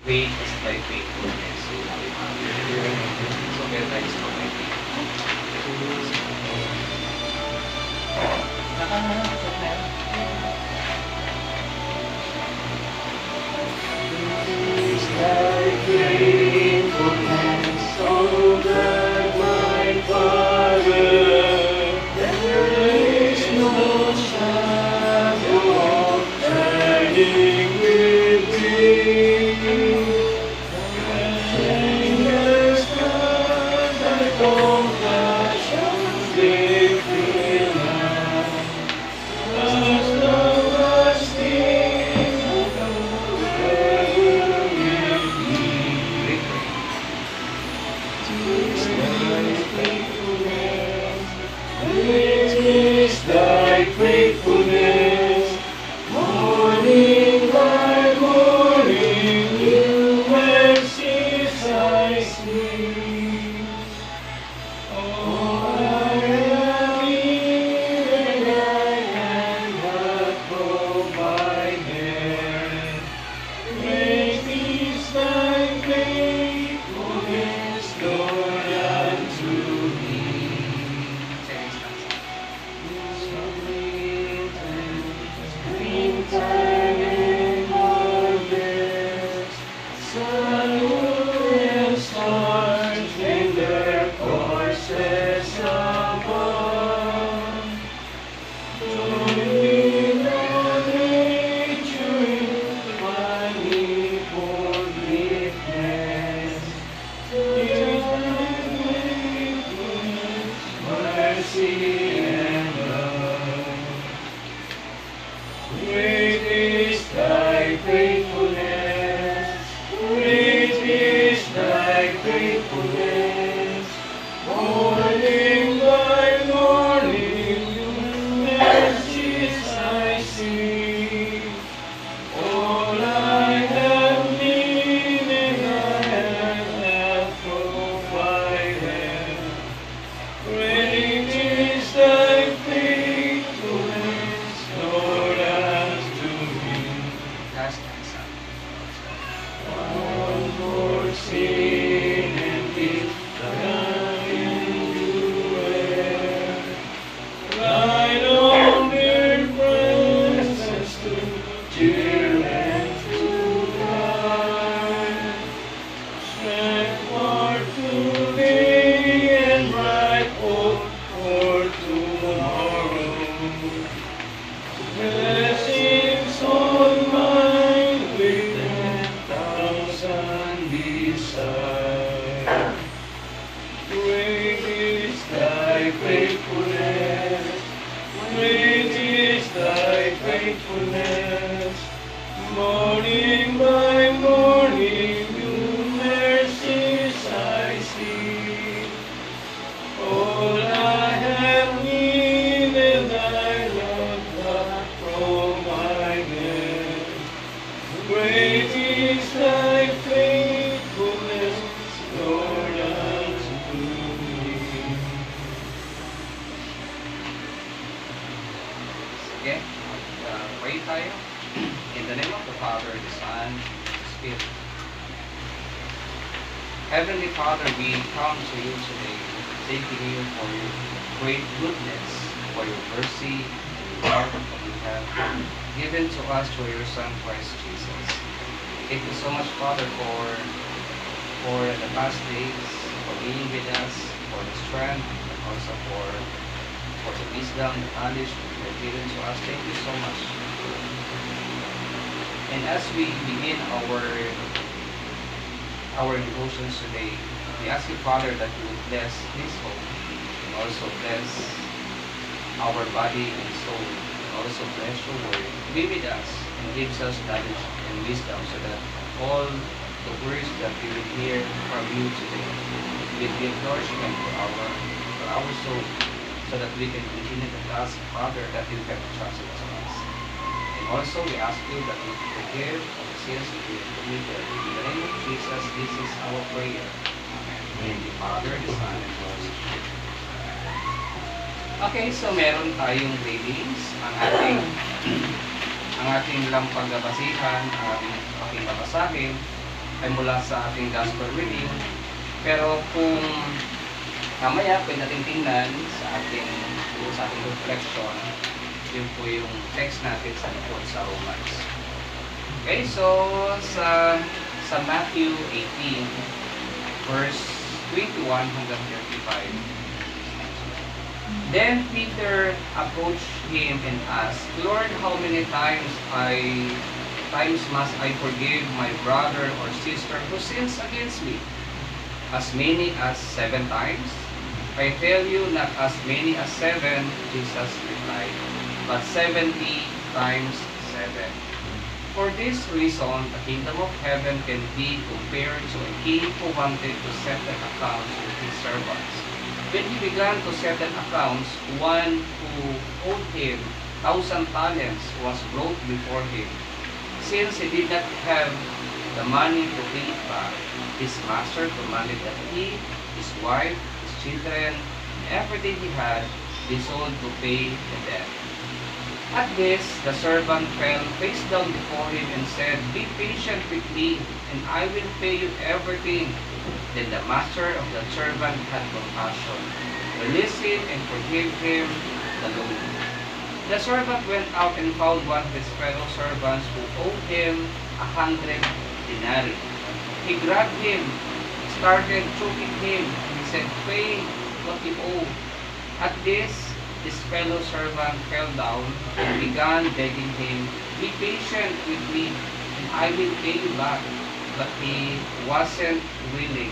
Great is thy faithfulness, O Holy Mother. So meron tayo sa mga Is thy faithfulness, O God, my Father. There is no shadow of turning with thee. Fingers turn thy compassion, they fill us. As the lasting thy faithfulness, morning by morning, new mercies I see. Oh, I am even I am not provided. Great is thy faithfulness, Lord, unto me. Springtime and harvest, sun, moon, and stars in their courses above. Joining all nature in manifold witness, mercy and love. Great is thy faithfulness, great is thy faithfulness. Morning by morning, new mercies I see. All I have needed, thy hand hath provided. Great is thy faithfulness, Lord, unto me. last stanza. One more sin and deep endure. Light on their presence to cheer and to guide. Strength for today and bright hope for tomorrow. Blessings on mine with 10,000 beside. Great is thy faithfulness, great is thy faithfulness. Morning by morning, new mercies I see. All I have needed, thy love hath provided. Great is thy faithfulness, Lord, unto me. Sige, pray tayo. In the name of the Father, the Son, and the Spirit. Heavenly Father, we come to you today, thanking you for your great goodness, for your mercy, and your love that you have given to us through your Son, Christ Jesus. Thank you so much, Father, for the past days, for being with us, for the strength, and also for the wisdom, the knowledge that you have given to us. Thank you so much. And as we begin our devotions today, we ask you, Father, that you would bless this home and also bless our body and soul, and also bless your word. Be with us and gives us knowledge and wisdom so that all the words that we will hear from you today will give nourishment for our soul, so that we can continue the task, Father, that you have entrusted to us. And also we ask you that you forgive all the sins that we have committed. In the name of Jesus, this is our prayer. Amen. In the Father, the Son, and the Holy Spirit. Okay, so meron tayong readings. Ang ating lang pagbabasihan, ang aking babasahin ay mula sa ating gospel reading. Pero kung mamaya pwede natin tingnan sa ating reflection, yun po yung text natin sa likod sa Romans. Okay, so sa Matthew 18, verse 21 hanggang 35. Then Peter approached him and asked, Lord, how many times must I forgive my brother or sister who sins against me? As many as 7 times? I tell you, not as many as 7, Jesus replied, but 70 times 7. For this reason, the kingdom of heaven can be compared to a king who wanted to settle accounts with his servants. When he began to settle accounts, one who owed him 1,000 talents was brought before him. Since he did not have the money to pay it back, his master commanded that he, his wife, his children, and everything he had be sold to pay the debt. At this, the servant fell face down before him and said, Be patient with me, and I will pay you everything. Then the master of the servant had compassion, released him, and forgave him the loan. The servant went out and found one of his fellow servants who owed him 100 denarii. He grabbed him, started choking him, and he said, Pay what you owe. At this, his fellow servant fell down and began begging him, Be patient with me, and I will pay you back. But he wasn't willing.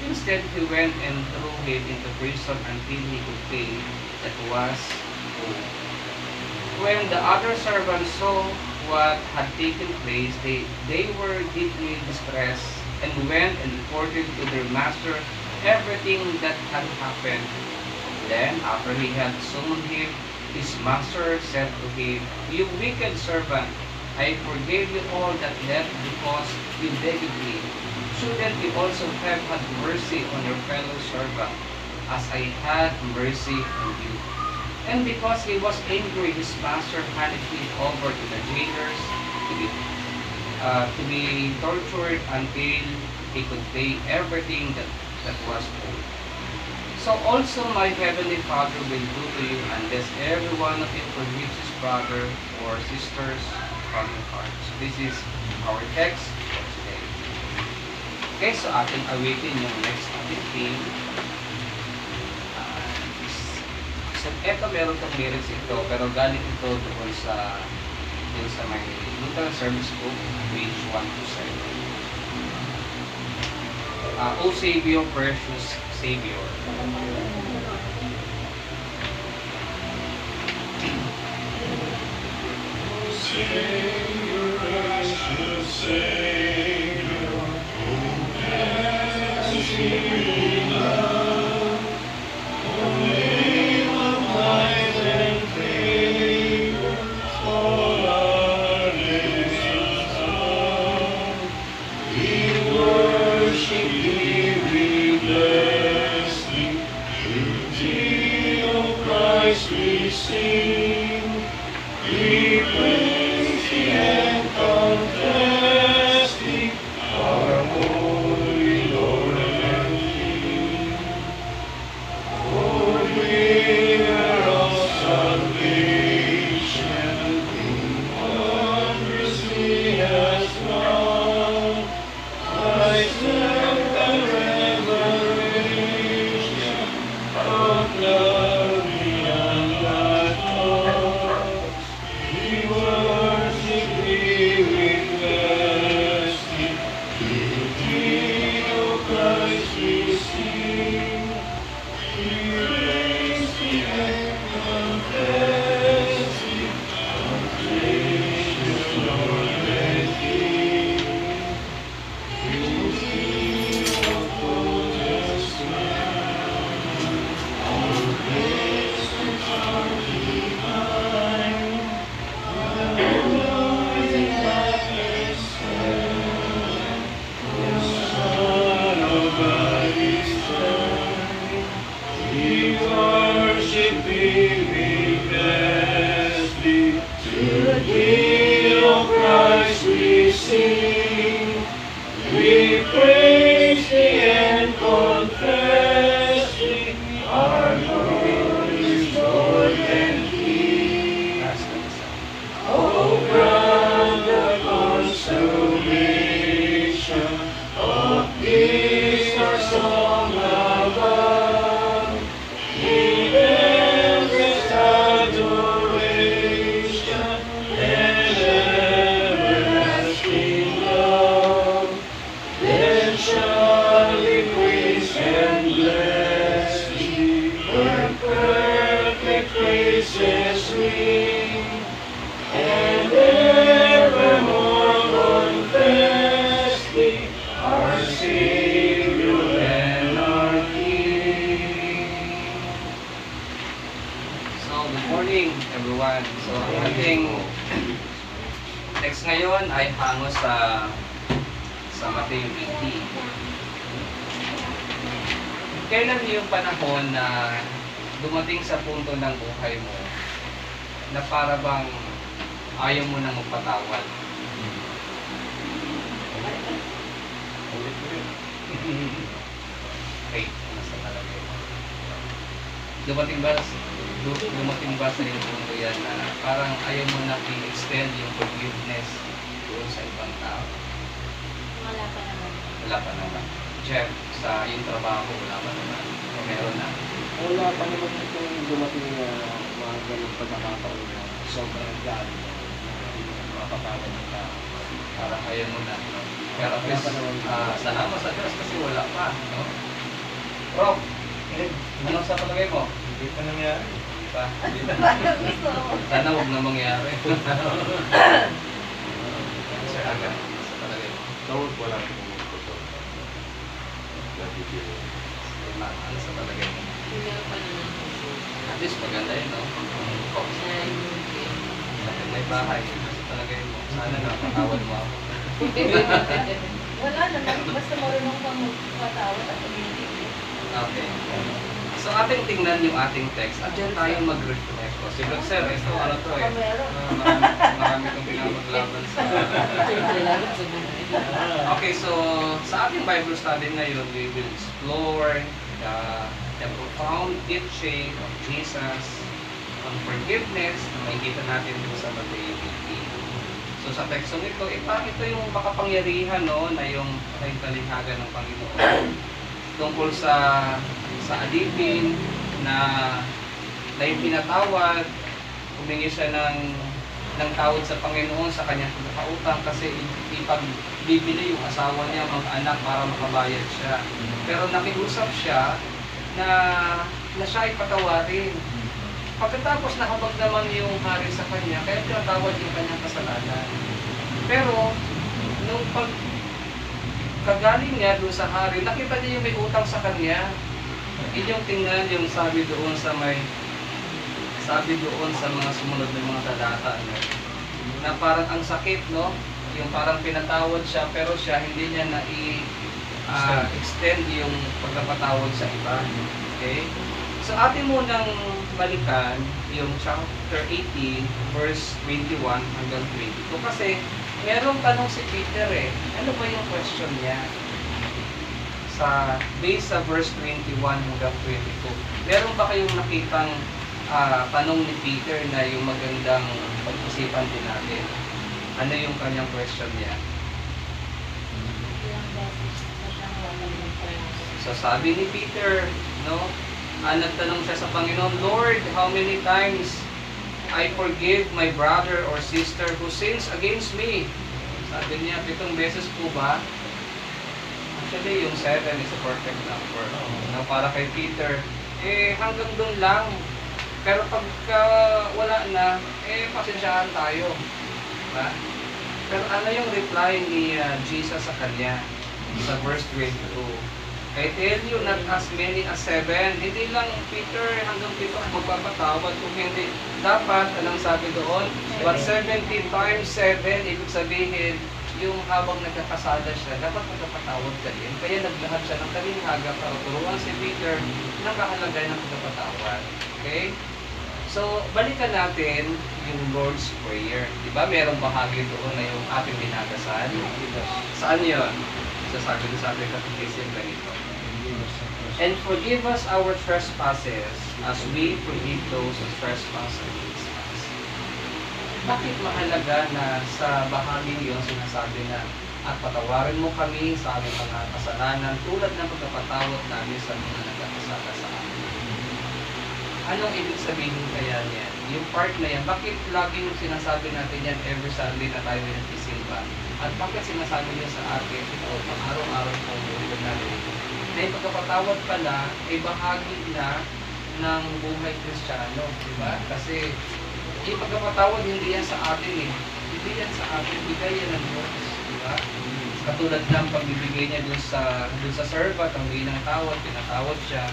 Instead, he went and threw him into prison until he could pay that was owed. When the other servants saw what had taken place, they were deeply distressed and went and reported to their master everything that had happened. Then, after he had summoned him, his master said to him, You wicked servant, I forgave you all that debt because you begged me. Shouldn't you also have had mercy on your fellow servant, as I had mercy on you? And because he was angry, his master handed him over to the jailers to be tortured until he could pay everything that was owed. So also my heavenly Father will do to you unless every one of you forgives his brother or sisters from your heart. So this is our text for today. Okay, so ating awitin yung next ating theme. So eto meron itong lyrics ito, pero galing ito doon sa may Lutheran Service Book, page 1 to 7. O Savior, precious Savior. Savior, precious Savior, who has he love, O name of life and favor, all our nations love. We worship thee, we bless thee, thee, O Christ, we sing. We praise thee and confess we praise thee and confess thee, our Lord is Lord and King. O grant the consummation of this our song above, in endless adoration and everlasting love. Then shall we praise and bless thee, where perfect praises ring, and evermore confess thee, our Savior and our King. So, good morning everyone. So, ang ating text ngayon ay hango sa Mateo 18. Kailan yung panahon na dumating sa punto ng buhay mo na para bang ayaw mo nang magpatawad? Okay, nasa talaga yun. Dumating ba sa iyong punto yan na parang ayaw mo na i-extend yung forgiveness doon sa ibang tao? Wala pa naman. Wala pa naman. Jeff, sa yung trabaho, wala pa naman. O meron na. Wala pa naman itong dumating na mga ganong pagkakataon na sobrang galing na hindi mo mapapatawad ng tao. Parang ayaw mo na. Pero Wala pa naman. salamat sa Diyos kasi wala pa. No? Rob, ano sa palagay mo? Hindi pa nangyari. Hindi pa. Gusto ko. Sana huwag na mangyari. Sir Aga, sa palagay mo? Tawag wala akong pagkakataon. Ano sa palagay mo? Hindi pa naman. At least maganda yun, no? May bahay. Sa palagay mo. Sana napatawad mo ako. Wala naman. Basta marunong kang magpatawad at umibig. Okay. So ating tingnan yung ating text at dyan tayo mag-reflect. O siguro sir, ito ano to eh. Marami kong pinapaglaban sa... Okay, so sa ating Bible study ngayon, we will explore the profound teaching of Jesus on forgiveness na makikita natin dito sa Mateo 18. So sa tekstong ito, ito yung makapangyarihan no, na yung talinghaga ng Panginoon tungkol sa alipin na yung pinatawad, humingi siya ng tawad sa Panginoon sa kanyang pagkakautang kasi ipagbibili yung asawa niya, mga anak para makabayad siya. Pero nakiusap siya na siya ay patawarin. Pagkatapos nahabag naman yung hari sa kanya, kaya pinatawad yung kanyang kasalanan. Pero, nung pagkagaling niya doon sa hari, nakita niya yung may utang sa kanya. Inyong tingnan yung sabi doon sa mga sumunod ng mga talata, no? Na parang ang sakit, no? Yung parang pinatawad siya, pero siya hindi niya na extend yung pagkapatawad sa iba. Okay? So atin munang balikan yung chapter 18, verse 21 hanggang 22. Kasi merong tanong si Peter eh. Ano ba yung question niya? Based sa verse 21 hanggang 22. Meron ba kayong nakitang tanong ni Peter na yung magandang pag-isipan din natin? Ano yung kanyang question niya? So sabi ni Peter, no? Nagtanong siya sa Panginoon, Lord, how many times I forgive my brother or sister who sins against me? Sabi niya, 7 beses po ba? Actually, yung 7 is a perfect number. No, para kay Peter, hanggang doon lang. Pero pagka wala na, pasensyahan tayo. Diba? Pero ano yung reply ni Jesus sa kanya? Sa verse 22. I tell you, not as many as 7. Hindi lang, Peter, hanggang 7 magpapatawad. Kung hindi, dapat, anong sabi doon? But 70 times 7, ibig sabihin, yung habang nagkakasala siya, dapat magpapatawad ka rin. Kaya naglahad siya ng talinghaga para turuan si Peter ng kahalagahan ng pagpapatawad. Okay? So, balikan natin yung Lord's Prayer. Diba? Merong bahagi doon na yung ating binagasan. Saan yun? sasabi ko sa ating katekism ganito. And forgive us our trespasses as we forgive those who trespass against us. Bakit mahalaga na sa bahaging iyon sinasabi na at patawarin mo kami sa aming mga kasalanan tulad ng pagkapatawad namin sa mga nagkakasala sa amin. Anong ibig sabihin kaya niyan? Yung part na yan, bakit laging sinasabi natin yan every Sunday na tayo nagsisimba? At bakit sinasabi niya sa atin ito pang araw-araw po natin? Na yung pagkapatawad pala ay bahagi na ng buhay Kristiyano, di ba? Kasi yung pagkapatawad hindi yan sa atin eh. Hindi yan sa atin, bigay yan ng Diyos, di ba? Katulad ng pagbibigay niya dun sa servant, ang bigay ng tawad, pinatawad siya.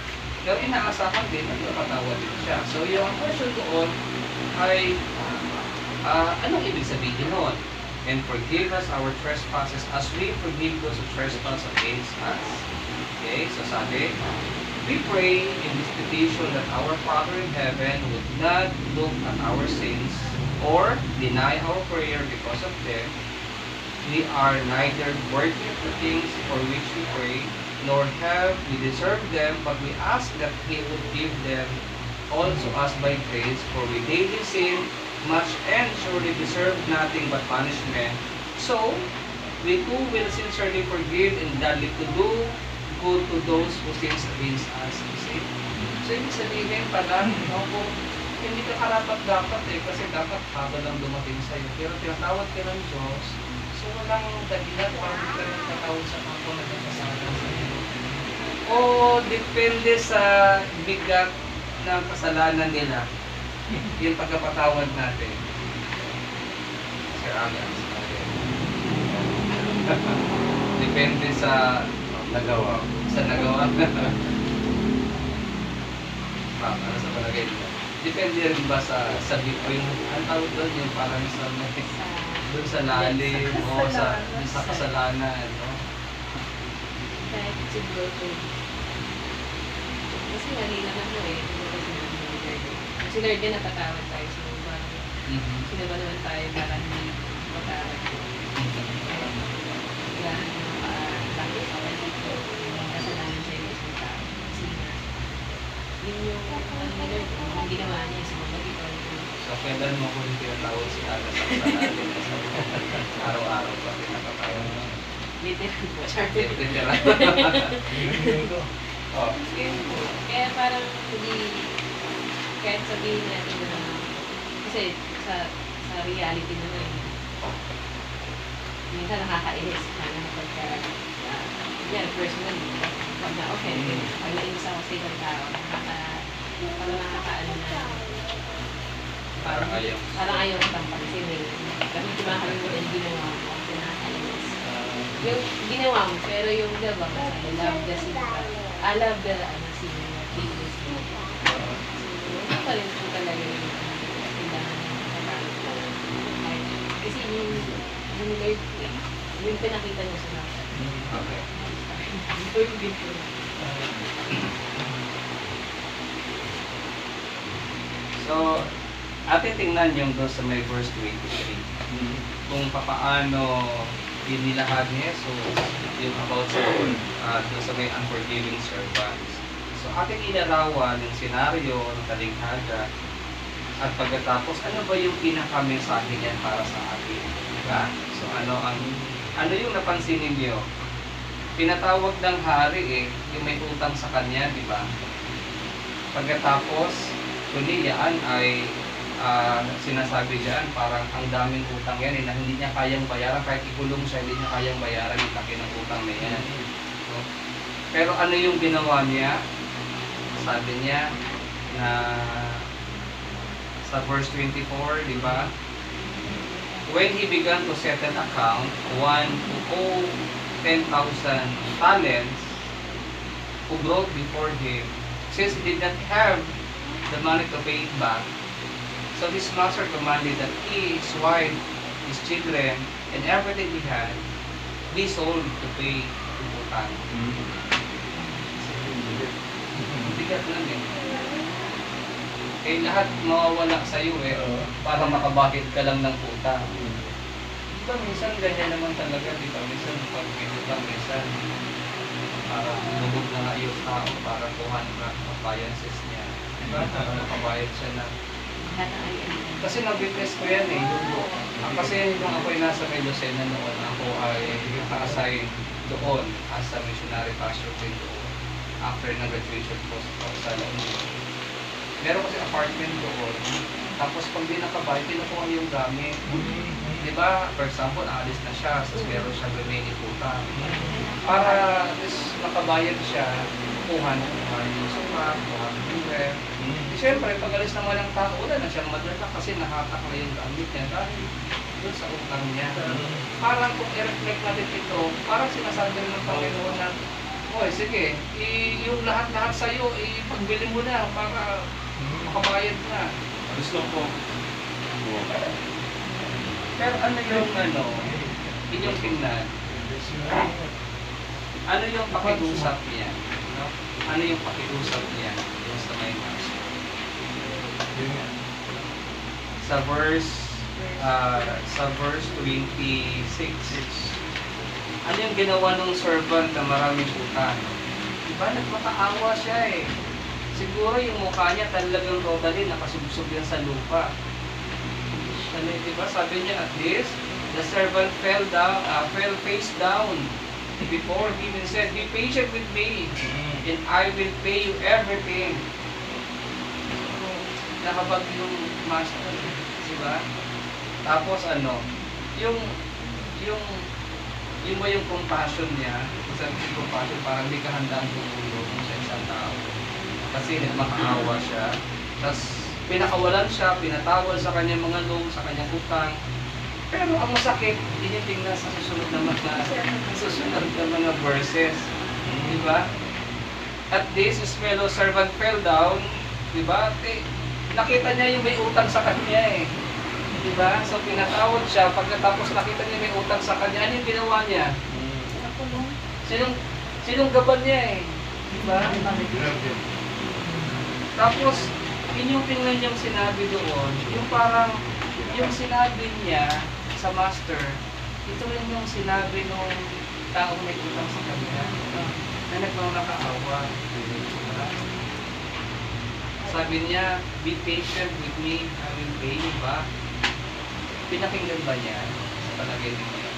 Pero inaasahan din, nagpapatawad din siya. So yung question doon ay, anong ibig sabihin nun? And forgive us our trespasses as we forgive those who trespass against us. Okay, so sabi, we pray in this petition that our Father in heaven would not look at our sins or deny our prayer because of them. We are neither worthy of the things for which we pray, nor have we deserved them, but we ask that He would give them also us by grace, for we daily sin much and surely deserve nothing but punishment. So, we too will sincerely forgive and gladly to do good to those who sins against us. See? So, ibig sabihin pala, kung hindi ka karapat-dapat kasi dapat habang lang dumating sa'yo. Pero tinatawad ka ng Diyos, so walang dahilan para hindi ka rin tatawad sa kapwa na nagkasala sa'yo. O depende sa bigat ng kasalanan nila, yung pagkapatawad natin. Sir Alan, depende sa nagawa. Ano sa palagay nila? Depende rin ba sa yung ang tawag doon yung parang sa doon sa lalim o sa kasalanan, no? Kahit siguro kasi naman mo eh, si Lord din napatawad tayo, so sino ba naman tayo para hindi patawad ko? Kaya lagi sa akin dito, kasalanan siya yung isang tao. Kasi yun yung Lord, ang ginawa niya sa mga dito. So, kailan mo kung tinatawad si Aga sa kasalanan sa araw-araw ba pinapatawad mo? Literal po. Literal. Oh. Kaya parang hindi, kahit sabihin natin na, kasi sa reality naman, minsan nakakainis ka na pagka, yan, personally, pag na offended, pag nainis ako sa ibang tao, parang nakakaano na, Parang ayaw ko tampan kasi may, kasi kumakalimutan yung ginawa ko, kasi nakakainis. Yung ginawa mo, pero yung diba, I love the sinner, I love the sinner, biggest mo. Hindi pa rin po talaga yung kailangan ng pagkakas. Kasi yung Lord, yung pinakita niya sa mga. Okay. Lord, dito. So, atin tingnan yung doon sa may verse 23. Kung papaano inilahad ni Jesus yung about sa doon sa may unforgiving servants. So, ating inarawan yung senaryo ng talinghada at pagkatapos, ano ba yung pinaka-mensahe niyan para sa atin? Diba? So, ano yung napansin ninyo? Pinatawag ng hari yung may utang sa kanya, di ba? Pagkatapos, kundi yan ay sinasabi diyan parang ang daming utang yan na hindi niya kayang bayaran, kahit ikulong siya, hindi niya kayang bayaran yung laki ng utang na yan. So, pero ano yung ginawa niya? Sabi niya na sa verse 24, di ba? When he began to settle account, one who owed 10,000 talents, who brought before him, since he did not have the money to pay it back, so his master commanded that he, his wife, his children, and everything he had be sold to pay the utang. Bigat lang eh. Eh lahat mawawala sa iyo para makabakit ka lang ng utang. Diba minsan ganyan naman talaga, di ba? Minsan pag pinutang, minsan lubog na nga yung tao para kuhan na appliances niya. Diba? Nakabayad siya na. Lahat ng ayun. Kasi nag-witness ko yan eh. Kasi nung ako'y nasa Medocena noon, ako ay naka-assign doon as a missionary pastor din doon. After nag-graduation ko sa La Union. Meron kasi apartment doon. Tapos pag di nakabayad, kinukuha yung gamit. Diba? For example, naalis na siya, tapos meron siya remaining utang. Para at least nakabayad siya, kuha yung suka, kuha yung rent. Siyempre, pag alis naman ng tao, wala na siyang madala kasi nahatak na yung gamit niya dahil doon sa utang niya. Parang kung i-reflect natin ito, parang sinasabi ng Panginoon na, oy, sige, yung lahat-lahat sa'yo, ipagbili mo na para makabayad na. Gusto ko. Pero ano inyong tingnan? Ano yung pakiusap niya? No? Ano yung pakiusap niya yung sa may master? Sa verse 26. Ano yung ginawa ng servant na maraming utang? Diba nagmakaawa siya eh. Siguro yung mukha niya talagang totally nakasubsob yan sa lupa. Ano, diba? Sabi niya at least, the servant fell face down before him and said, "Be patient with me, and I will pay you everything." Nakabag yung master, diba? Tapos yung ba yung compassion niya, sabi yung compassion, parang hindi ka handang tumulong sa isang tao. Kasi nagmakaawa siya, tapos pinakawalan siya, pinatawal sa kanyang mga loan, sa kanyang utang. Pero ang masakit, tinitingnan sa susunod na mga verses. Diba? At this, his fellow servant fell down. Diba? Nakita niya yung may utang sa kanya eh. Diba? So pinatawad siya, pagkatapos nakita niya may utang sa kanya, ano yung ginawa niya? Sinong gaban niya eh. Diba? Tapos, inyong tingnan yung sinabi doon, yung parang, yung sinabi niya sa master, ito rin yung sinabi nung taong may utang sa kanya, na nagmamakaawa. Sabi niya, "Be patient with me, I will pay you back." Pinakinggan ba niya sa palagay niya?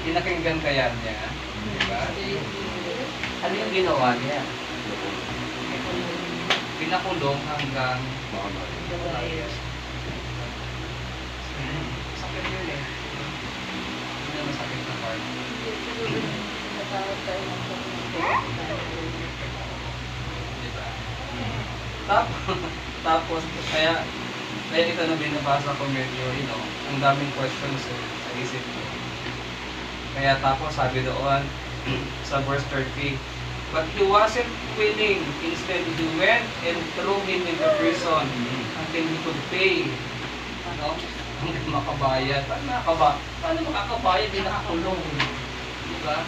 Pinakinggan kaya niya? Diba? Ano yung ginawa niya? Pinakulong hanggang sakit yun eh. Hindi na masakit na part. Diba? Tapos, kaya ito na binabasa ko medyo, ang daming questions sa isip ko. Kaya tapos sabi doon sa verse 30, "But he wasn't willing. Instead, he went and threw him into prison until he could pay." Hanggang makabayad. Paano makakabayad? Hindi nakakulong. Diba?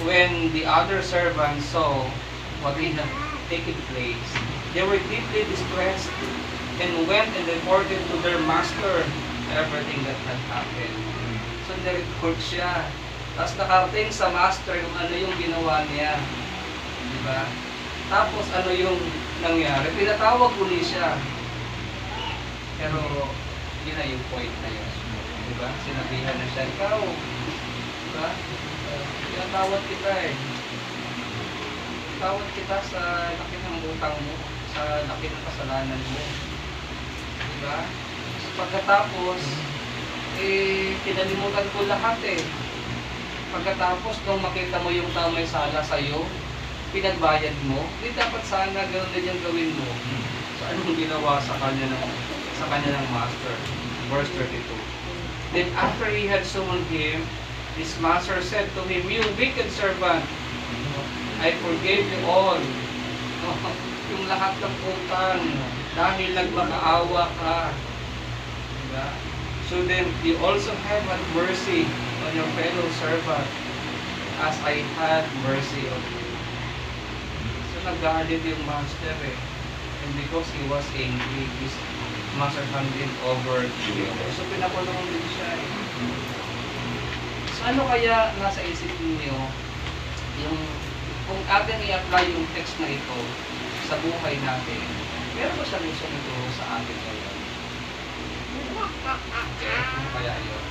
When the other servants saw what had taken place, they were deeply distressed and went and reported to their master everything that had happened. So, nireport siya. Tapos nakarating sa master kung ano yung ginawa niya. Diba? Tapos ano yung nangyari? Pinatawag uli siya. Pero, yun na yung point na yun. Diba? Sinabihan na siya, ikaw. Diba? Pinatawad kita eh. Tawad kita sa laki ng utang mo. Sa laki ng kasalanan mo. Diba? Pagkatapos, kinalimutan ko lahat eh. Pagkatapos, nung makita mo yung tao may sala sa'yo, pinagbayad mo, di dapat sana gano'n din yung gawin mo. So, anong ginawa sa kanya ng master? Verse 32. Then after he had summoned him, his master said to him, "You wicked servant, I forgave you all." Yung lahat ng utang, dahil nagmakaawa ka. Diba? So then, you also have had mercy on your fellow servant as I had mercy on you. nag-guarded yung master eh. And because he was angry, his master handed over to him. So pinakulong din siya eh. So ano kaya nasa isip niyo yung kung atin i-apply yung text na ito sa buhay natin, meron ba siya gusto nito sa atin ngayon? Ano kaya yun?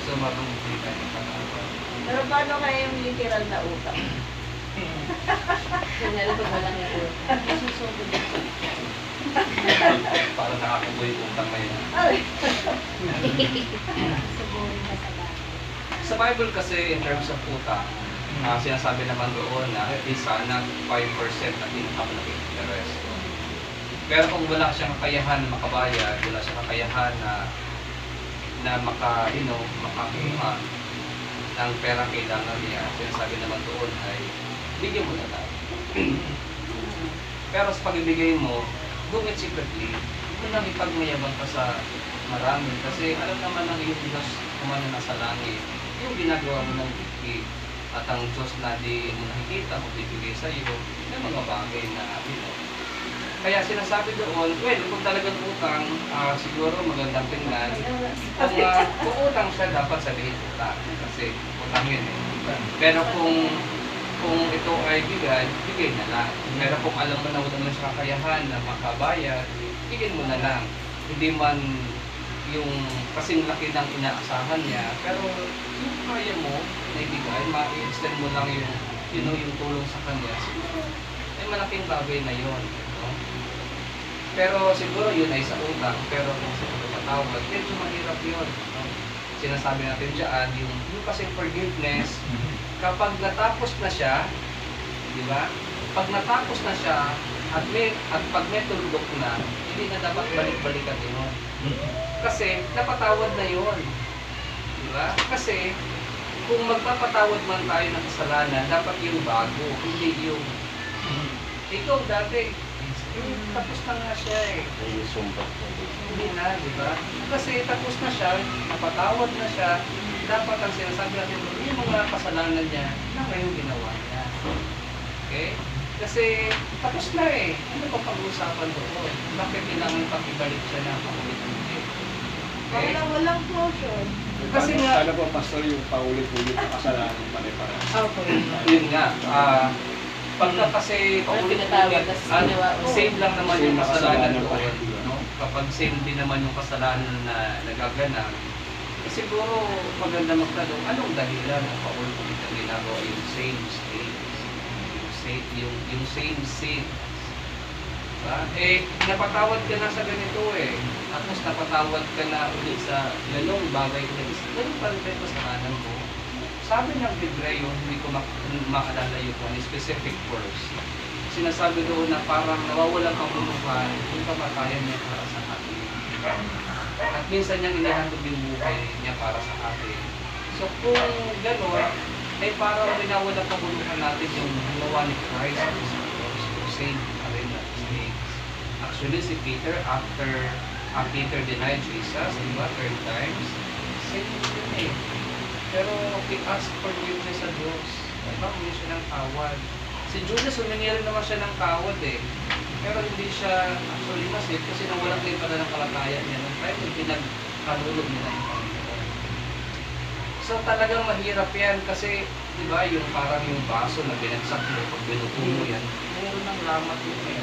So matungkol tayo pag-awa. Pero paano kaya yung literal na utang? Lalo pag walang yung isusugod ito. Para nakakabuhay yung utang ngayon. Ay! Subuhin ka sa bahay. Sa Bible kasi, in terms of utang, sinasabi naman doon na at least sana 5% na income na interest. Pero kung wala siyang kakayahan na makabayad, wala siyang kakayahan na makakuha ng pera kailangan niya, sinasabi naman doon ay bigyan mo na lang. Pero sa pagbibigay mo, do it secretly. Huwag mo nang ipagmayabang ka sa marami. Kasi alam naman ng iyong Diyos kung ano nasa langit. Yung ginagawa mo ng bigay at ang Diyos na di mo nakikita o bibigay sa iyo, may mga bagay na Kaya sinasabi doon, well, kung talagang utang, siguro magandang tingnan. Kung utang siya, dapat sabihin utang. Kasi utang yun eh. Pero kung ito ay bigay na lang. Pero kung alam mo na wala naman siya kakayahan na makabayad, bigyan mo na lang. Hindi man yung kasing laki ng inaasahan niya, pero yung kaya mo na ibigay, ma-extend mo lang yung tulong sa kanya, siguro ay malaking bagay na yun. No? Pero siguro yun ay sa utang, pero kung siguro patawad, medyo mahirap yun. No? Sinasabi natin dyan, yung kasing forgiveness, kapag natapos na siya, di ba? Pag natapos na siya, at pag may tuldok na, hindi na dapat balik-balikan yun. Kasi napatawad na yun. Di ba? Kasi kung magpapatawad man tayo ng kasalanan, dapat yung bago, hindi yung ikaw dati, tapos na nga siya eh. Hindi na, di ba? Kasi tapos na siya, napatawad na siya, dapat ang sinasabi natin, yung mga kasalanan niya na ngayon ginawa niya. Okay? Kasi tapos na eh. Ano pa pag-uusapan doon? Bakit kailangan pag-ibalik siya na paulit-ulit? Okay? Walang closure. Kasi nga, Sana po, Pastor, yung paulit-ulit na kasalanan pare-para. yun nga, pagka kasi Pinatawad, tas ginawa ulit. same lang naman yung Same kasalanan kasalanan doon. pa. No? Kapag same din naman yung kasalanan na nagaganap, siguro maganda magtanong, anong dahilan ng paulit-ulit na ginagawa yung same mistakes? Yung same sin. Diba? Eh, napatawad ka na sa ganito eh. Tapos napatawad ka na ulit sa ganong bagay ulit. Ganun pa rin ito sa kanan mo. Sabi ng Hebreo, hindi ko maalala yung one specific verse. Sinasabi doon na parang nawawalang kabuluhan yung kamatayan niya para sa atin. At minsan niyang inihandog yung buhay niya para sa atin. So kung gano'n, ay parang winawalang kabuluhan natin yung ginawa ni Christ at sa cross to save pa rin natin mistakes. Actually, si Peter, after Peter denied Jesus, diba, 3 times, sin yun eh. Pero he asked forgiveness sa Diyos. Diba, humingi siya ng tawad. Si Judas, humingi rin naman siya ng tawad eh. Pero hindi siya actually masip kasi nawalan din pala ng kalatayan niya. Nung time, pinagkanulog niya na yung Panginoon. So talagang mahirap yan kasi, di ba, yung parang yung baso na binagsak mo, pag binuto mo yan, meron ng lamat yun eh.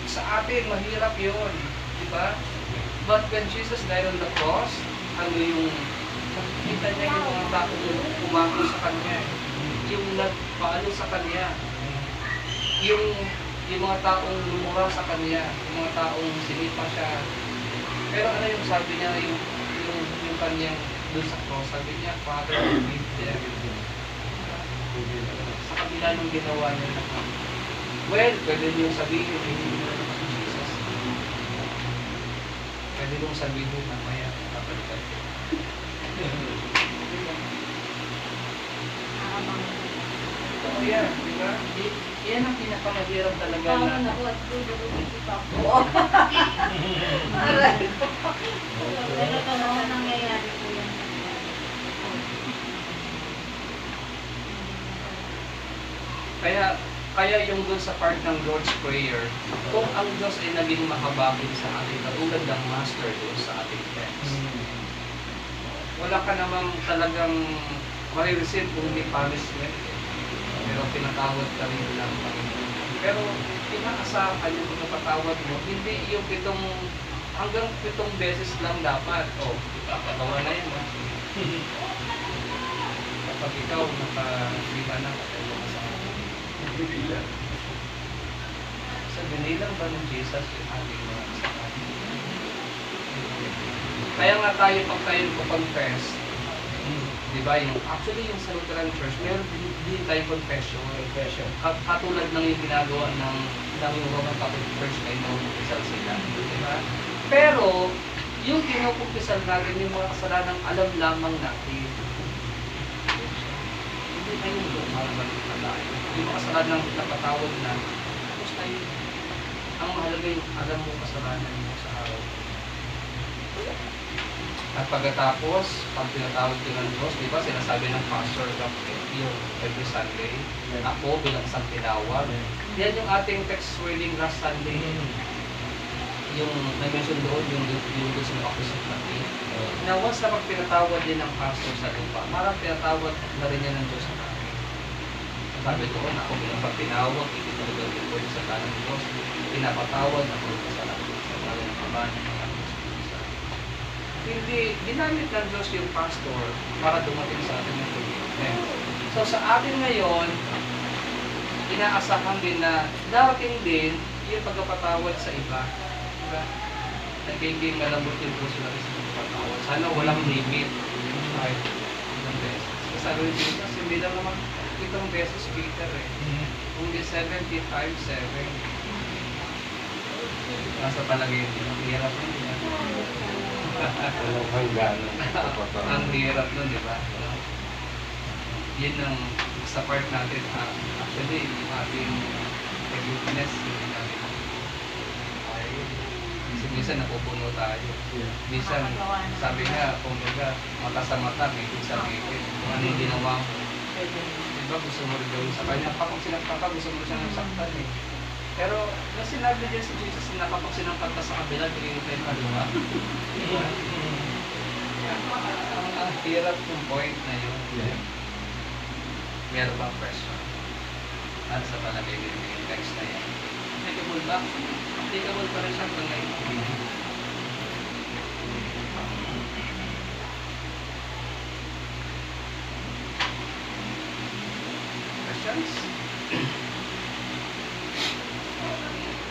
Sa atin, mahirap yun. Di ba? But when Jesus died on the cross, ano yung nakikita niya yung mga tao umako sa kanya, yung nagpaano sa kanya, yung mga taong lumura sa kanya, yung mga taong sinipa siya. Pero ano yung sabi niya, yung kanyang doon sa cross, sabi niya, Father, forgive them. Sa kabila ng ginawa niya na well, pwede niyong sabihin, hindi niyo na si Jesus. Pwede niyong sabihin mamaya, kapalitan ko. Oh, yan, di ba? Yan ang pinakamahirap talaga na. Ako at dududududu pa ako. Pero totoo nangyayari po yan. Kaya yung doon sa part ng Lord's Prayer, kung ang Diyos ay naging mahabagin sa atin, katulad ng Master doon sa ating text, wala ka namang talagang marireceive kung hindi punishment. Pero pinatawad ka rin ng Panginoon. Pero inaasahan yung pagpapatawad mo, hindi yung hanggang 7 beses lang dapat. O, ipapagawa na yun. Kapag ikaw nakaliba na, kapag mo sa sa binilang ba ng Jesus yung ating mga kasalanan? Kaya nga tayo pag tayo confess, di ba, actually yung sa Lutheran Church, meron din tayo confession. Katulad ng yung ginagawa ng Roman Catholic Church ay nakumpisal sila. Di ba? Pero, yung kinukumpisal natin, yung mga kasalanan alam lamang natin. Hindi tayo yung malabalik na tayo. Yung mga kasalanan napatawad na, tapos tayo, ang mahalaga yung alam mo kasalanan mo sa araw. At pagkatapos, pag tinatawag ko ng Diyos, di ba, sinasabi ng pastor yung every Sunday, ako bilang isang tinawag. Yan yung ating text reading last Sunday. Yung na-mention doon, yung doon sa Office of Faith. Na once na pag pinatawad din ng pastor sa lupa, marang pinatawad na rin yan ng Diyos sa akin. Sabi doon, ako bilang pag tinawag, hindi talaga report sa kanan ng Diyos. Pinapatawad, ako sa kanan ng Ama ng mga hindi, ginamit ng Diyos yung pastor para dumating sa atin yung forgiveness. So sa atin ngayon, inaasahan din na darating din yung pagkapatawad sa iba. Diba? Nagiging malambot yung puso natin sa pagkapatawad. Sana walang limit. Kahit ilang beses. Kasi sabi ng Jesus, hindi lang naman 7 beses Peter eh. Kung di 75, 7. Nasa palagay din. Ang hirap din. Ang hirap nun, di ba? Yun ang sa part natin. Actually, yung ating forgiveness, hindi natin minsan napupuno tayo. Minsan, sabi nga, kung mata sa mata, ngipin sa ngipin. Kung ano yung ginawa mo. Diba, gusto mo rin gawin sa kanya. Kapag sinaktan ka, gusto mo rin siya nasaktan eh. Pero, na sinabi din si Jesus na kapag sinangkat ka sa kabila, bigyan tayo kaliwa. Ang hirap yung point na yun. Meron bang question? Ano sa palagay din yung text na yan? Applicable ba? Applicable pa rin siya hanggang ngayon. Questions?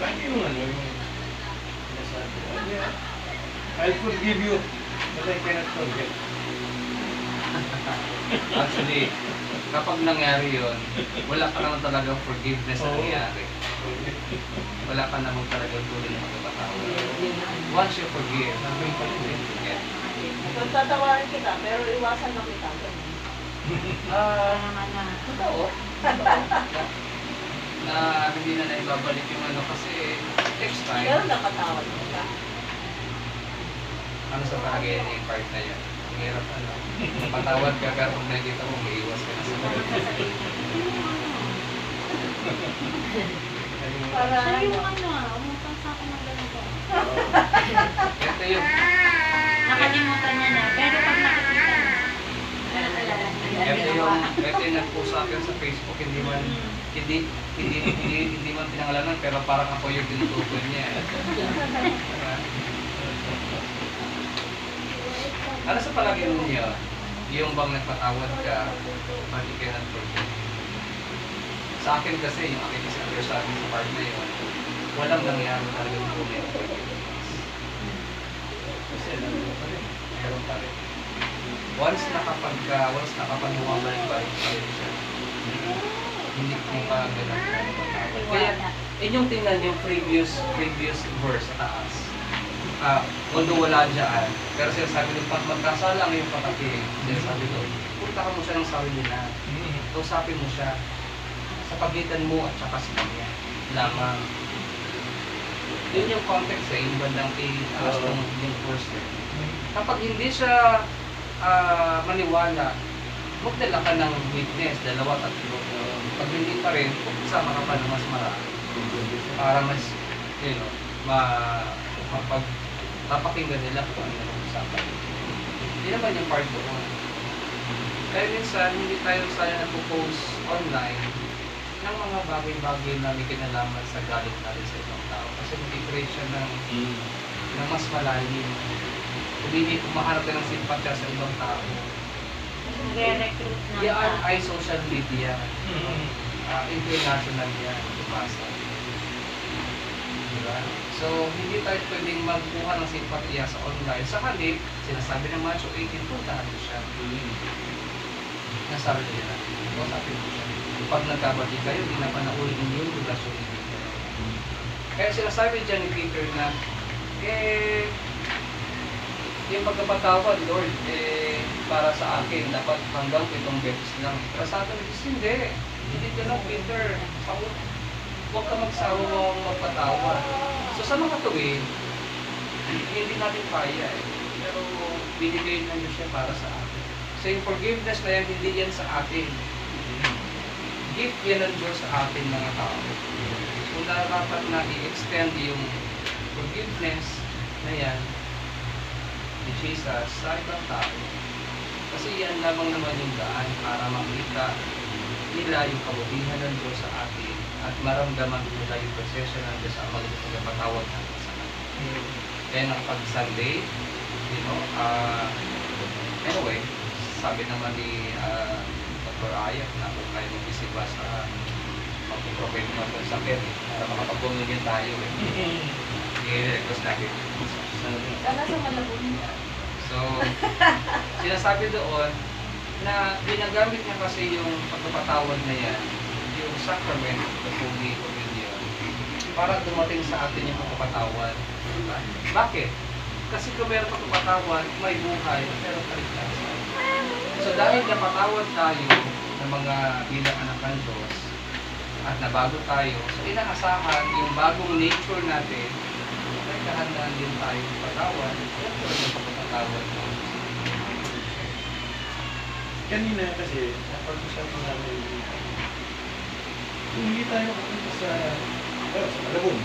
Bakit yung sinasabi? I'll forgive you, but I cannot forget. Actually, kapag nangyari yun, wala ka naman talagang forgiveness na nangyari. Wala ka naman talagang tuloy na magkakatawa. Once you forgive, forget. Kung tatawarin kita, pero iwasan na kita. Totoo. Na hindi na naibabalik yung ano kasi next time. Pero nakatawad mo ka. Ano sa palagay niya yung part na yun? Ang hirap ano. Patawad ka pero kung nakikita mo, may iwas ka na sa part. Para Siya yung umutang sa akin ng ganito. Ito yung, Nakalimutan niya na, pero pag nakikita na, alala niya. ito yung nag-post sa akin sa Facebook, hindi man pinangalanan, pero parang ako yung tinutukoy niya. Ano sa palagay niyo? Yung bang nagpatawad ka, bakit ka nag-forgive? Sa akin kasi, yung aking misunderstanding sa part na yun, walang nangyari talaga ng forgiveness. Kasi meron pa rin. Once nakapag bumabalik-balik pa rin siya, hindi ko pa ganun patawad. Kaya, inyong tingnan yung previous verse sa taas. Although wala dyan, pero sinasabi doon, pag magkasala ang iyong kapatid, sinasabi doon, puntahan mo siya ng sarili na, kausapin mo siya sa pagitan mo at saka sa kanya lamang. Yun yung context yung bandang alas yung verse. Kapag hindi siya maniwala magdala ka ng witness, 2, 3. Pag hindi pa rin, sama ka pa ng mas marami. Para mas, you know, mapakinggan nila kung ano yung usapan. Hindi naman yung part doon. Kaya minsan, hindi tayo sana nagpo-post online ng mga bagay-bagay na may kinalaman sa galit natin sa ibang tao. Kasi mag-create siya ng mas malalim. Kung hindi umaharap ka ng simpatya sa ibang tao. Re-recruit na Yan ay social media. International yan. Tumasa. Diba? So, hindi tayo pwedeng magkuha ng simpatya sa online. Sa halip, sinasabi ng Macho 18, puntahan mo siya. Nasabi ko nila. Sabi ko siya. Pag nagkabati kayo, hindi na panaulit yung relasyon ni Peter. Kaya sinasabi dyan ni Peter na, yung pagkapatawad, Lord, para sa akin, dapat hanggang 7 beses lang. Pero sa atin, hindi. Hindi ka lang, Peter. Huwag ka magsawa mong magpatawad. So sa mga tuwid, hindi natin kaya eh. Pero binigay na niyo siya para sa atin. So yung forgiveness na yan, hindi yan sa atin. Gift yan ng Diyos sa atin mga tao. Kung dapat na i-extend yung forgiveness na yan ni Jesus sa ibang tao. Kasi yan lamang naman yung daan para makita nila yung kabutihan ng Diyos sa atin at maramdaman nila yung proseso ng Diyos sa magpatawad natin sa atin. Kaya nakapag-Sunday, you know, anyway, sabi naman ni Dr. Ayat na kung tayo mag-isipa sa mag-provide naman sa akin para makapag-communion tayo i-request natin. Sana sa Malabon. So, sinasabi doon na ginagamit niya kasi yung pagpapatawad na yan, yung sacrament, the Holy Communion, para dumating sa atin yung pagpapatawad. Diba? Bakit? Kasi kung meron pagpapatawad, may buhay, meron kaligtasan. So dahil napatawad tayo ng mga bilang anak ng Diyos at nabago tayo, so inaasahan yung bagong nature natin, ay kahandaan din tayo patawad, at yung pagpapatawad mo. Kanina kasi, napag-usapan namin kung hindi tayo makapunta sa Malabon.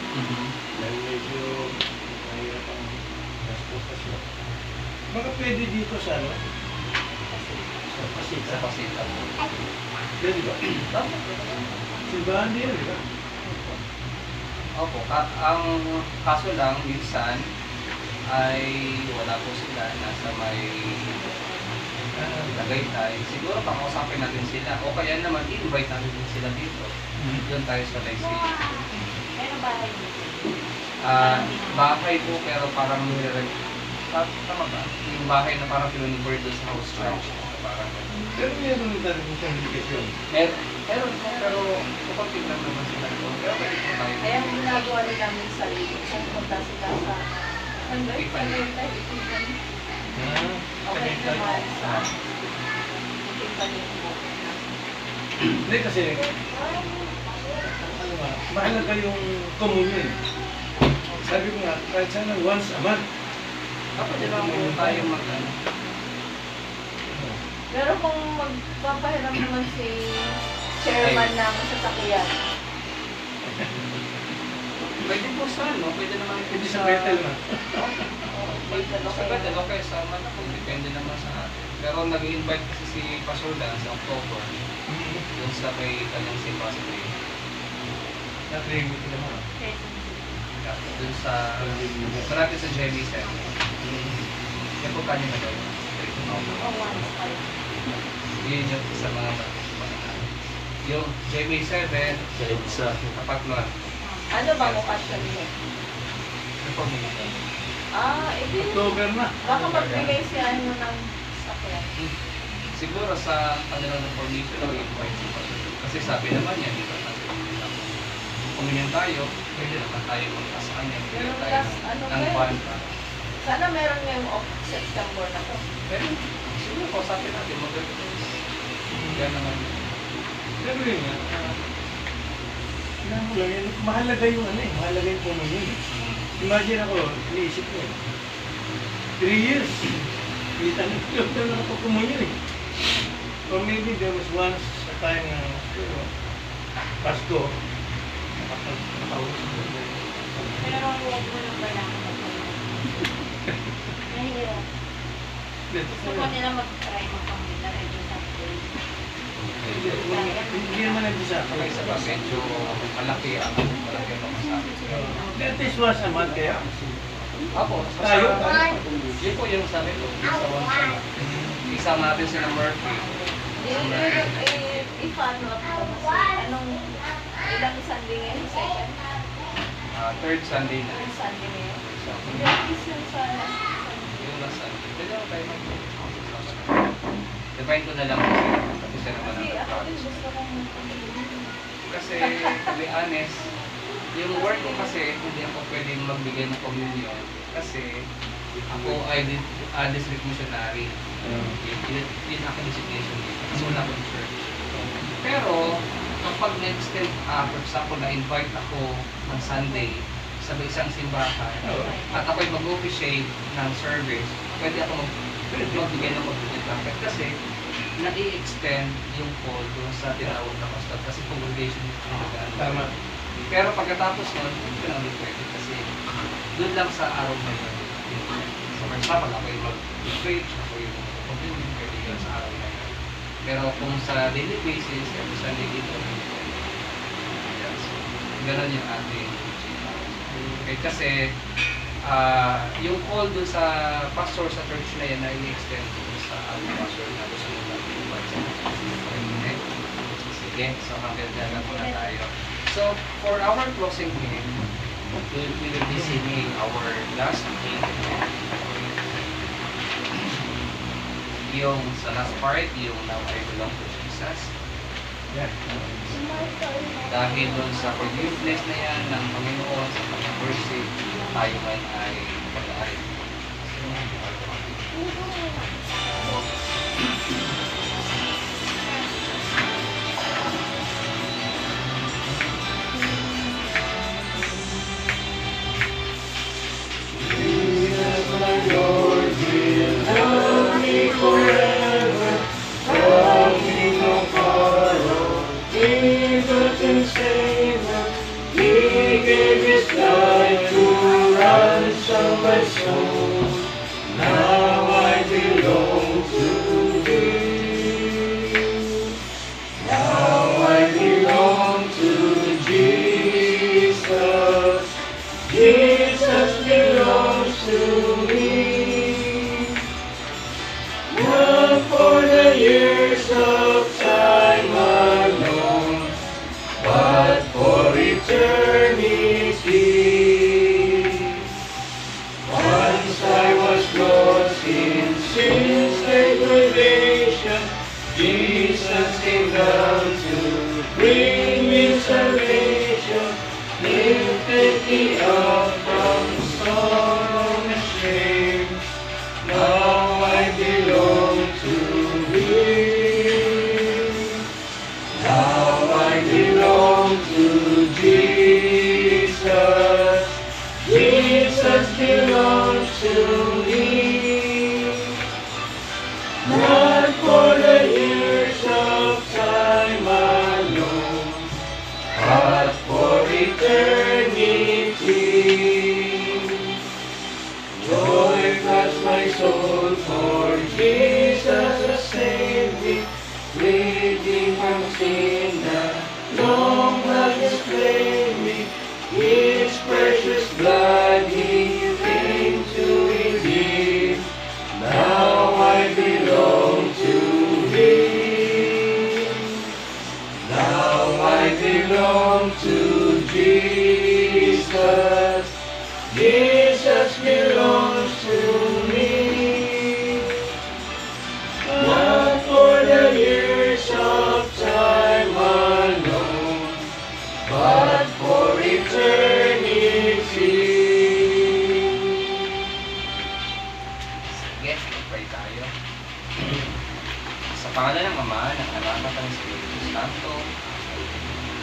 Dahil medyo mahirap ang transportasyon. Baka pwede dito sa ano? Sa Pasita. Sa pasita mo. Pwede ba? Simbahan din, di ba? Opo, ang kaso lang, minsan, ay wala po sila, nasa may Tagaytay. Siguro pakausapin natin sila. O kaya naman, i-invite natin sila dito. Doon tayo sa Lycée. Pero bahay dito. Bahay po, pero parang tama ba? Yung bahay na parang pinunibor doon sa house church. Parang Pero meron din siyang indikasyon. meron po, pero kapag lang naman sila doon. Pero pwede po tayo. Kaya ang ginagawa nila namin sa sarili, pumunta sila sa Okay naman sa Tiffany po. Hindi kasi, ano ba, mahalaga yung communion. Sabi ko nga, kahit sana once a month. Kapag din lang po tayo mag-ano. Pero kung magpapahiram naman si chairman ng sasakyan, Pwede po sa ano, pwede naman po Hindi sa Bethel na. Sa Bethel, okay, sa Manako, depende naman sa atin. Pero nag-invite kasi si Pastor Dan sa October, dun sa may kanyang simpasity. Natribute naman. Dun sa, marami sa JB7. Yan po kanya na gawin. Yun yung sa mga yung JB7, tapat nun. ano ba kung kasya niya? Reformation. Edi, October na. baka magbigay siya ano ng sakyan. Siguro sa kanilang reformation o invite si Pastor. Kasi sabi naman yan, dito natin. Kung yan tayo, pwede naman tayo mag-asaan yan. Pwede Pero tayo last, ano ng ba? buwan. Sana meron ngayong September na to. Pero siguro kausapin natin mag-reformation. Yan naman. Pero yun nga, kailangan mo lang yan. Mahalaga yung ano eh, mahalaga yung communion eh. Imagine ako, iniisip ko eh. 3 years. Kita na lang ako communion eh. Or maybe there was once a time na Pasko, nakapag-nakawin mo. Pero huwag mo nang kailangan mahirap. Gusto ko nila mag-try magpamilya medyo sa place. Hindi naman nag-isa. Saka isa pa, medyo malaki ang pamasahe. At least once a month kaya. Ako, Tayo? Yun po yung sabi ko, sa one isama natin sila Murphy. I-follow up ko kasi anong ilang Sunday ngayon? Second? Third Sunday na. Third Sunday ngayon? Sunday. Practice yung sa last Sunday. Yung last Sunday. Dalawa tayo Divine ko na lang kasi siya naman Kasi ang ako din practice. gusto kong pamilya. Kasi, to be honest, yung work ko kasi, hindi ako pwedeng magbigay ng communion kasi ako ay district missionary. Yun aking designation dito. Kasi wala akong church. Pero, kapag na-extend, for example, na-invite ako ng Sunday sa isang simbahan at ako'y mag-officiate ng service, pwede ako magbigay ng communion trumpet kasi na-i-extend yung call doon sa tinawag na pastor kasi congregation yung nag-ano. Tama. Pero pagkatapos nun, hindi ko na ulit pwede kasi doon lang sa araw na yun. So for example, ako yung mag-preach, ako yung mag-communion, pwede yun sa araw na yun. Pero kung sa daily basis, every Sunday dito, yes, ganun yung ating okay, kasi yung call doon sa pastor sa church na yan na i-extend doon sa ating pastor na gusto nyo mag-invite sa okay. Sige, so hanggang dyan muna tayo. So, for our closing hymn, we will be singing our last hymn. Yung sa last part, yung Now I Belong to Jesus. Yeah. Dahil doon sa forgiveness na yan ng Panginoon sa kanyang mercy, tayo man ay pag-aari.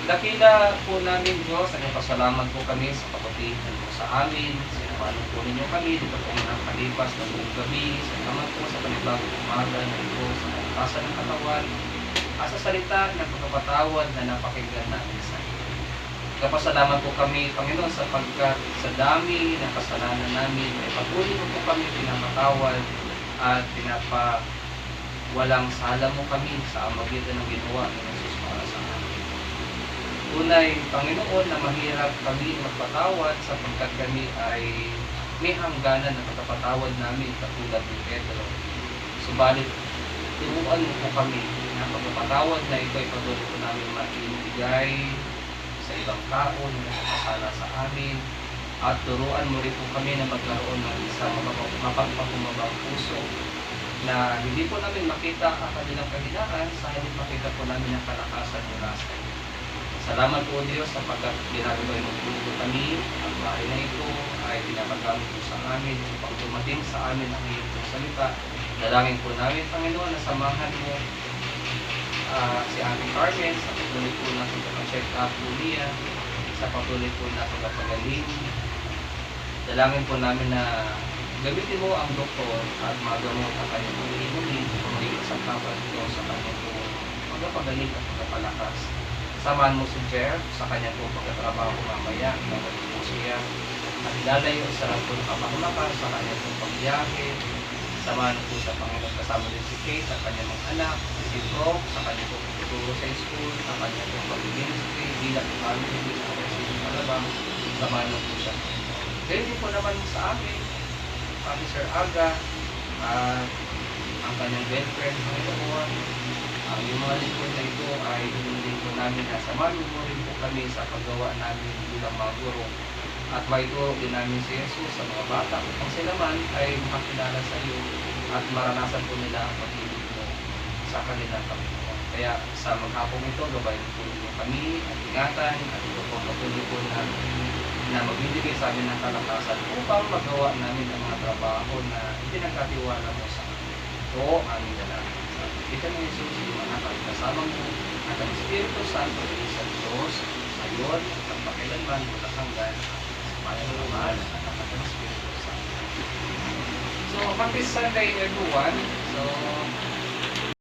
Dakila po namin Diyos, nagpasalamat po kami sa kabutihan mo sa amin, sa paano po ninyo kami dito po nakalipas ng buong gabi. Salamat po sa panibagong umaga na ito sa kalakasan ng katawan at sa salita ng pagkapatawad na napakinggan namin sa inyo. Kapasalamat po kami, Panginoon, sapagkat sa dami ng kasalanan namin ay patuloy mo po kami pinapatawad at walang sala mo kami sa amagitan ng ginawa ng Jesus para sa amin. Tunay, Panginoon, na mahirap kami magpatawad sapagkat kami ay may hangganan ng pagkapatawad namin katulad ni Pedro. Subalit, turuan mo po kami na pagkapatawad na ito ay patuloy po namin maibigay sa ibang tao na nakakasala sa amin at turuan mo rin po kami na magkaroon ng isang mapagpakumabang puso na hindi po namin makita ang kanilang kahinaan sa halip makita po namin ang kalakasan mula sa inyo. Salamat po Diyos sapagkat ginagawa mo po kami. Ang bahay na ito ay pinapagamit po sa amin upang dumating sa amin ang iyong salita. Dalangin po namin, Panginoon, na samahan mo si Ate Carmen sa patuloy po na pag-check up po niya, sa patuloy po na pagpagaling. Dalangin po namin na gamitin mo ang doktor at magamot ang kanyang muli-muli kung may isang kapal ito sa kanyang po pagpagaling at pagpapalakas. Samahan mo si Jeff sa kanyang po pagkatrabaho mamaya, nagawin po siya at ilalayo sa lahat po ng kapahulakan sa kanyang po pagbiyahe. Samahan po sa Panginoon kasama din si Kate at kanyang mga anak, si Brock sa kanyang po pagtuturo sa school, sa kanyang po pag-ministry, bilang family, bilang resident malabang, samahan mo po siya. Ganyan din po naman sa amin, Pati Sir Aga, at ang kanyang girlfriend, Panginoon. Yung mga lingkod na ito ay hinilin po namin na samahan mo rin po kami sa paggawa namin bilang mga guro. At maituro din namin si Jesus sa mga bata upang sila man ay makakilala sa iyo at maranasan po nila ang pag-ibig mo sa kanilang Panginoon. Kaya sa maghapong ito, gabayan po ninyo kami at ingatan at ito po patuloy po na magbibigay sa amin ng kalakasan upang magawa namin ang mga trabaho na ipinagkatiwala mo sa amin. Ito ang dalangin. Kita ng Jesus, yung anak at kasama mo at ang Espiritu Santo ay isang Diyos sa iyon at pakilanman mula hanggan Maya naman at ang Espiritu Santo. So, happy Sunday everyone. So,